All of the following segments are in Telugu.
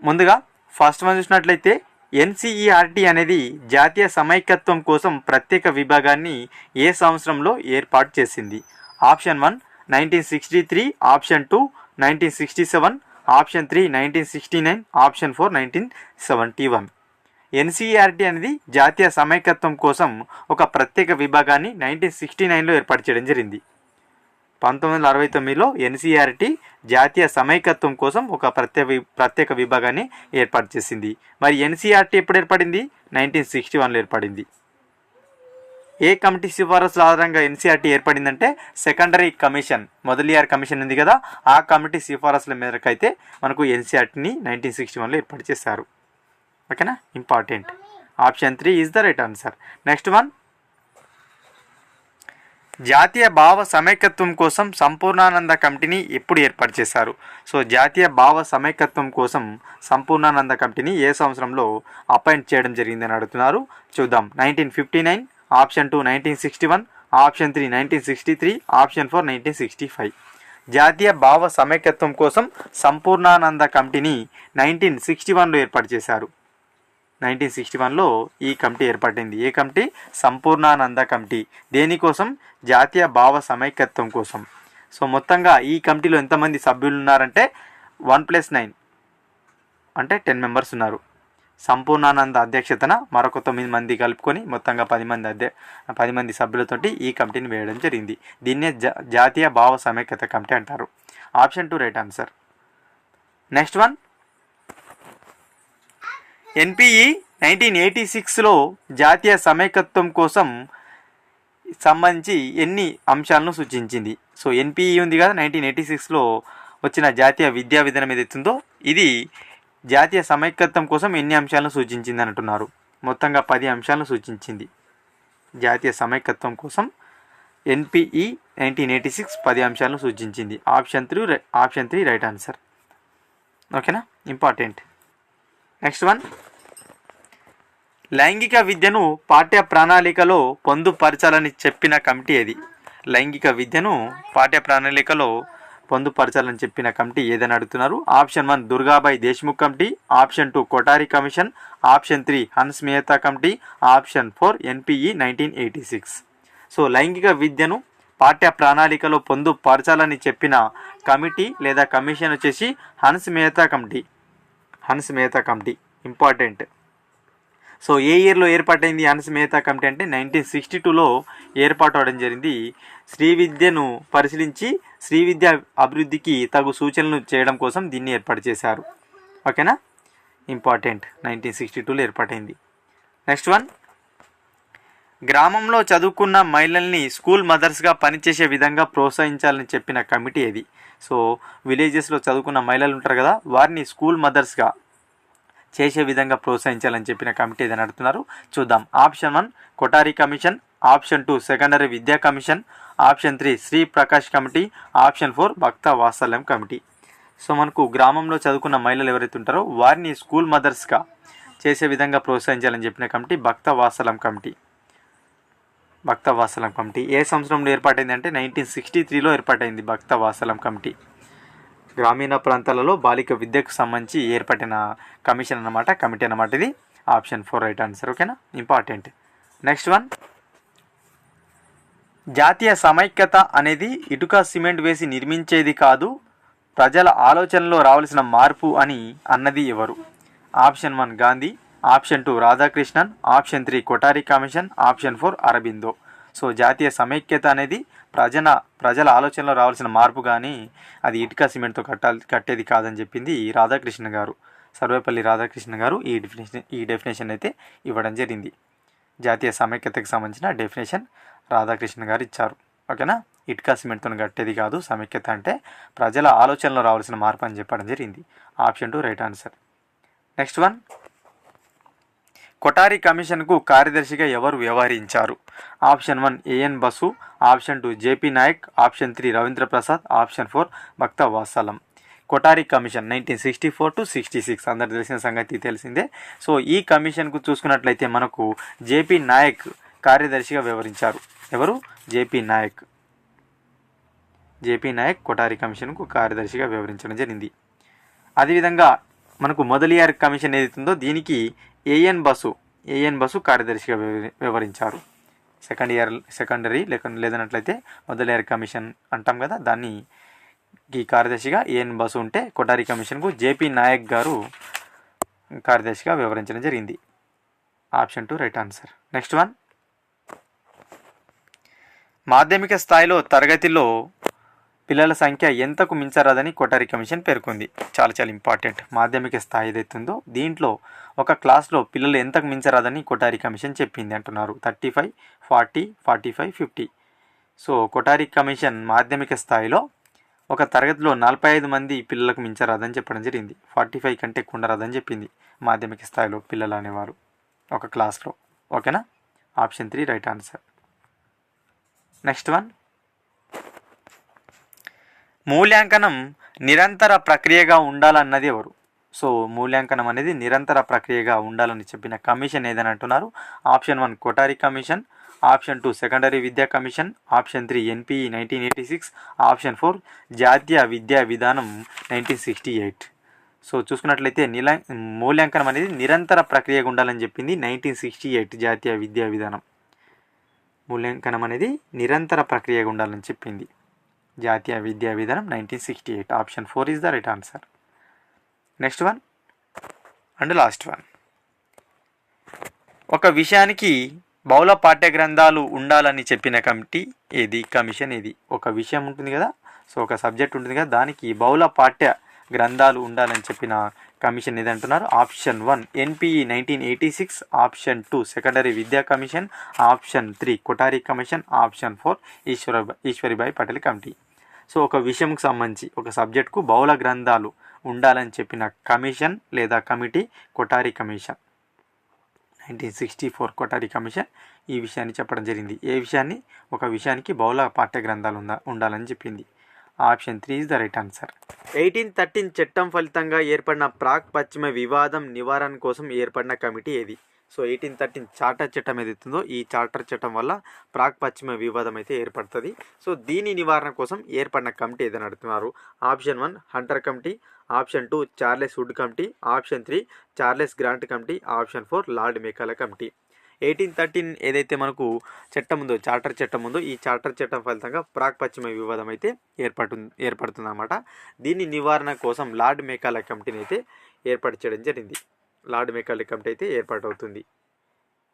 ముందుగా ఫస్ట్ వన్ చూసినట్లయితే ఎన్సీఈఆర్టీ అనేది జాతీయ సమైక్యత్వం కోసం ప్రత్యేక విభాగాన్ని ఏ సంవత్సరంలో ఏర్పాటు చేసింది? Option 1 1963, option 2 1967, option 3 1969, option 4 1971. NCERT అనేది జాతీయ సమైక్యత్వం కోసం ఒక ప్రత్యేక విభాగాన్ని 1969లో ఏర్పాటు చేయడం జరిగింది. 1969లో ఎన్సీఈఆర్టీ జాతీయ సమైక్యత్వం కోసం ఒక ప్రత్యేక విభాగాన్ని ఏర్పాటు చేసింది. మరి ఎన్సీఈఆర్టీ ఎప్పుడు ఏర్పడింది? 1961లో ఏర్పడింది. ఏ కమిటీ సిఫారసుల ఆధారంగా ఎన్సీఆర్టీ ఏర్పడిందంటే సెకండరీ కమిషన్, మొదలియార్ కమిషన్ ఉంది కదా, ఆ కమిటీ సిఫారసుల మేరకు అయితే మనకు ఎన్సీఆర్టీని 1961లో ఏర్పాటు చేశారు. ఓకేనా, important. Option 3 is the right answer. Next one, జాతీయ భావ సమైక్యత్వం కోసం సంపూర్ణానంద కమిటీని ఎప్పుడు ఏర్పాటు చేశారు? సో జాతీయ భావ సమైక్యత్వం కోసం సంపూర్ణానంద కమిటీని ఏ సంవత్సరంలో అపాయింట్ చేయడం జరిగిందని అడుగుతున్నారు. చూద్దాం. 1959, ఆప్షన్ 2 1961, ఆప్షన్ 3 1963, ఆప్షన్ 4 1965. జాతీయ భావ సమైక్యత్వం కోసం సంపూర్ణానంద కమిటీని 1961లో ఏర్పాటు చేశారు. 1961లో ఈ కమిటీ ఏర్పడింది. ఏ కమిటీ? సంపూర్ణానంద కమిటీ. దేనికోసం? జాతీయ భావ సమైక్యత్వం కోసం. సో మొత్తంగా ఈ కమిటీలో ఎంతమంది సభ్యులు ఉన్నారంటే 1+9 అంటే 10 మెంబర్స్ ఉన్నారు. సంపూర్ణానంద అధ్యక్షతన మరొక 9 మంది కలుపుకొని మొత్తంగా 10 మంది సభ్యులతోటి ఈ కమిటీని వేయడం జరిగింది. దీన్నే జాతీయ భావ సమైక్యత కమిటీ అంటారు. Option 2 right answer. Next one, NPE 1986లో జాతీయ సమైక్యత్వం కోసం సంబంధించి ఎన్ని అంశాలను సూచించింది? సో ఎన్పిఈ ఉంది కదా, 1986లో వచ్చిన జాతీయ విద్యా విధానం ఏదైతుందో ఇది జాతీయ సమైక్యత్వం కోసం ఎన్ని అంశాలను సూచించింది అంటున్నారు. మొత్తంగా 10 అంశాలను సూచించింది. జాతీయ సమైక్యత్వం కోసం ఎన్పిఈ 1986 10 అంశాలను సూచించింది. Option 3 right answer. ఓకేనా, ఇంపార్టెంట్. నెక్స్ట్ వన్, లైంగిక విద్యను పాఠ్య ప్రణాళికలో పొందుపరచాలని చెప్పిన కమిటీ ఏది? లైంగిక విద్యను పాఠ్య ప్రణాళికలో పొందుపరచాలని చెప్పిన కమిటీ ఏదని అడుగుతున్నారు. Option 1 Durgabai Deshmukh committee, option 2 Kothari commission, option 3 Hansa Mehta committee, option 4 NPE 1986. So లైంగిక విద్యను పాఠ్య ప్రణాళికలో పొందుపరచాలని చెప్పిన కమిటీ లేదా కమిషన్ వచ్చేసి Hansa Mehta committee. Hansa Mehta committee important. So ఏ ఇయర్లో ఏర్పాటైంది హన్స్ మెహతా కమిటీ అంటే 1962లో ఏర్పాటు అవడం జరిగింది. శ్రీ విద్యను పరిశీలించి శ్రీ విద్య అభివృద్ధికి తగు సూచనలు చేయడం కోసం దీన్ని ఏర్పాటు చేశారు. ఓకేనా, ఇంపార్టెంట్. 1962లో ఏర్పాటైంది. నెక్స్ట్ వన్, గ్రామంలో చదువుకున్న మహిళల్ని స్కూల్ మదర్స్గా పనిచేసే విధంగా ప్రోత్సహించాలని చెప్పిన కమిటీ ఏది? సో విలేజెస్లో చదువుకున్న మహిళలు ఉంటారు కదా, వారిని స్కూల్ మదర్స్గా చేసే విధంగా ప్రోత్సహించాలని చెప్పిన కమిటీ ఏదని అడుగుతున్నారు. చూద్దాం. Option 1 Kothari commission, option 2 secondary విద్యా commission, option 3 Shri Prakash committee, option 4 భక్త వాత్సల్యం కమిటీ. సో మనకు గ్రామంలో చదువుకున్న మహిళలు ఎవరైతే ఉంటారో వారిని స్కూల్ మదర్స్గా చేసే విధంగా ప్రోత్సహించాలని చెప్పిన కమిటీ భక్త వాత్సల్యం కమిటీ. భక్త వాత్సల్యం కమిటీ ఏ సంవత్సరంలో ఏర్పాటైంది అంటే 1963లో ఏర్పాటైంది భక్త వాత్సల్యం కమిటీ. గ్రామీణ ప్రాంతాలలో బాలిక విద్యకు సంబంధించి ఏర్పడిన కమిషన్ అన్నమాట, కమిటీ అన్నమాట ఇది. Option 4 right answer. ఓకేనా, ఇంపార్టెంట్. నెక్స్ట్ వన్, జాతీయ సమైక్యత అనేది ఇటుక సిమెంట్ వేసి నిర్మించేది కాదు, ప్రజల ఆలోచనలో రావాల్సిన మార్పు అని అన్నది ఎవరు? Option 1 Gandhi, option 2 Radhakrishnan, option 3 Kothari commission, option 4 Aurobindo. So జాతీయ సమైక్యత అనేది ప్రజల ఆలోచనలో రావాల్సిన మార్పు కానీ అది ఇటుక సిమెంట్తో కట్టేది కాదని చెప్పింది రాధాకృష్ణ గారు. సర్వేపల్లి రాధాకృష్ణ గారు ఈ డెఫినేషన్ అయితే ఇవ్వడం జరిగింది. జాతీయ సమైక్యతకు సంబంధించిన డెఫినేషన్ రాధాకృష్ణ గారు ఇచ్చారు. ఓకేనా, ఇటుక సిమెంట్తో కట్టేది కాదు సమైక్యత అంటే ప్రజల ఆలోచనలో రావాల్సిన మార్పు అని చెప్పడం జరిగింది. Option 2 right answer. Next one, Kothari కమిషన్కు కార్యదర్శిగా ఎవరు వ్యవహరించారు? Option 1 AN Basu, option 2 JP Naik, option 3 Ravindra Prasad, option 4 Bhakta Vatsalam. Kothari commission 1964 to 66 అందరు తెలిసిన సంగతి తెలిసిందే. సో ఈ కమిషన్కు చూసుకున్నట్లయితే మనకు జేపీ నాయక్ కార్యదర్శిగా వ్యవహరించారు. ఎవరు? జేపీ నాయక్. కొఠారి కమిషన్కు కార్యదర్శిగా వ్యవహరించడం జరిగింది. అదేవిధంగా మనకు మొదలియార్ కమిషన్ ఏదైతుందో దీనికి ఏఎన్ బసు కార్యదర్శిగా వివరించారు. సెకండరీ లేదన్నట్లయితే మొదలియార్ కమిషన్ అంటాం కదా, దాన్ని ఈ కార్యదర్శిగా ఏఎన్ బసు ఉంటే కొఠారి కమిషన్కు జేపీ నాయక్ గారు కార్యదర్శిగా వివరించడం జరిగింది. Option 2 right answer. Next one, మాధ్యమిక స్థాయిలో తరగతిలో పిల్లల సంఖ్య ఎంతకు మించరాదని కొఠారి కమిషన్ పేర్కొంది. చాలా చాలా ఇంపార్టెంట్. మాధ్యమిక స్థాయి ఏదైతుందో దీంట్లో ఒక క్లాస్లో పిల్లలు ఎంతకు మించరాదని కొఠారి కమిషన్ చెప్పింది అంటున్నారు. 35, 40, 45, 50. సో కొఠారి కమిషన్ మాధ్యమిక స్థాయిలో ఒక తరగతిలో 45 మంది పిల్లలకు మించరాదని చెప్పడం జరిగింది. 45 కంటే ఎక్కువ ఉండరాదని చెప్పింది మాధ్యమిక స్థాయిలో పిల్లలు అనేవారు ఒక క్లాస్లో. ఓకేనా? Option 3 right answer. Next one, మూల్యాంకనం నిరంతర ప్రక్రియగా ఉండాలన్నది ఎవరు? సో మూల్యాంకనం అనేది నిరంతర ప్రక్రియగా ఉండాలని చెప్పిన కమిషన్ ఏదని అంటున్నారు. Option 1 Kothari commission, option 2 secondary విద్యా కమిషన్, ఆప్షన్ 3 ఎన్పిఈ 1986, ఆప్షన్ 4 జాతీయ విద్యా విధానం 1968. సో చూసుకున్నట్లయితే మూల్యాంకనం అనేది నిరంతర ప్రక్రియగా ఉండాలని చెప్పింది 1968 జాతీయ విద్యా విధానం. మూల్యాంకనం అనేది నిరంతర ప్రక్రియగా ఉండాలని చెప్పింది జాతీయ విద్యా విధానం 1968. Option 4 is the right answer. Next one and last one, ఒక విషయానికి బహుళ పాఠ్య గ్రంథాలు ఉండాలని చెప్పిన కమిషన్ ఏది? ఒక విషయం ఉంటుంది కదా, సో ఒక సబ్జెక్ట్ ఉంటుంది కదా, దానికి బహుళ పాఠ్య గ్రంథాలు ఉండాలని చెప్పిన కమిషన్ ఏది అంటున్నారు. ఆప్షన్ 1 ఎన్పిఈ 1986, ఆప్షన్ 2 సెకండరీ విద్యా commission, option 3 Kothari commission, option 4 Eshwari Bai Patel committee. So ఒక విషయంకు సంబంధించి ఒక సబ్జెక్టుకు బహుళ గ్రంథాలు ఉండాలని చెప్పిన కమిషన్ లేదా committee Kothari commission. 1964 Kothari commission ఈ విషయాన్ని చెప్పడం జరిగింది. ఏ విషయాన్ని? ఒక విషయానికి బహుళ పాఠ్య గ్రంథాలు ఉండాలని చెప్పింది. Option 3 is the right answer. 1813 చట్టం ఫలితంగా ఏర్పడిన ప్రాక్ పశ్చిమ వివాదం నివారణ కోసం ఏర్పడిన కమిటీ ఏది? సో 1813 చార్టర్ చట్టం ఏదైతుందో ఈ చార్టర్ చట్టం వల్ల ప్రాక్ పశ్చిమ వివాదం అయితే ఏర్పడుతుంది. సో దీని నివారణ కోసం ఏర్పడిన కమిటీ ఏదని అడుగుతున్నారు. Option 1 Hunter committee, option 2 Charles would committee, option 3 Charles grant committee, option 4 lord Macaulay committee. 1813 ఏదైతే మనకు చట్టం ఉందో, చార్టర్ చట్టం ఉందో, ఈ చార్టర్ చట్టం ఫలితంగా ప్రాక్ పశ్చిమ వివాదం అయితే ఏర్పడుతుంది అన్నమాట. దీని నివారణ కోసం లార్డ్ మెకాలే కమిటీని అయితే ఏర్పాటు చేయడం జరిగింది. లార్డ్ మెకాలే కమిటీ అయితే ఏర్పాటవుతుంది.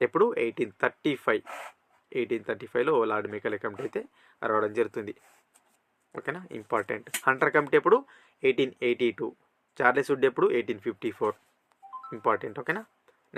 ఎప్పుడు? 1835లో లార్డ్ మెకాలే కమిటీ అయితే రావడం జరుగుతుంది. ఓకేనా? ఇంపార్టెంట్. హంటర్ కమిటీ ఎప్పుడు? 1882. చార్లెస్ వుడ్ ఎప్పుడు? 1854. ఇంపార్టెంట్. ఓకేనా?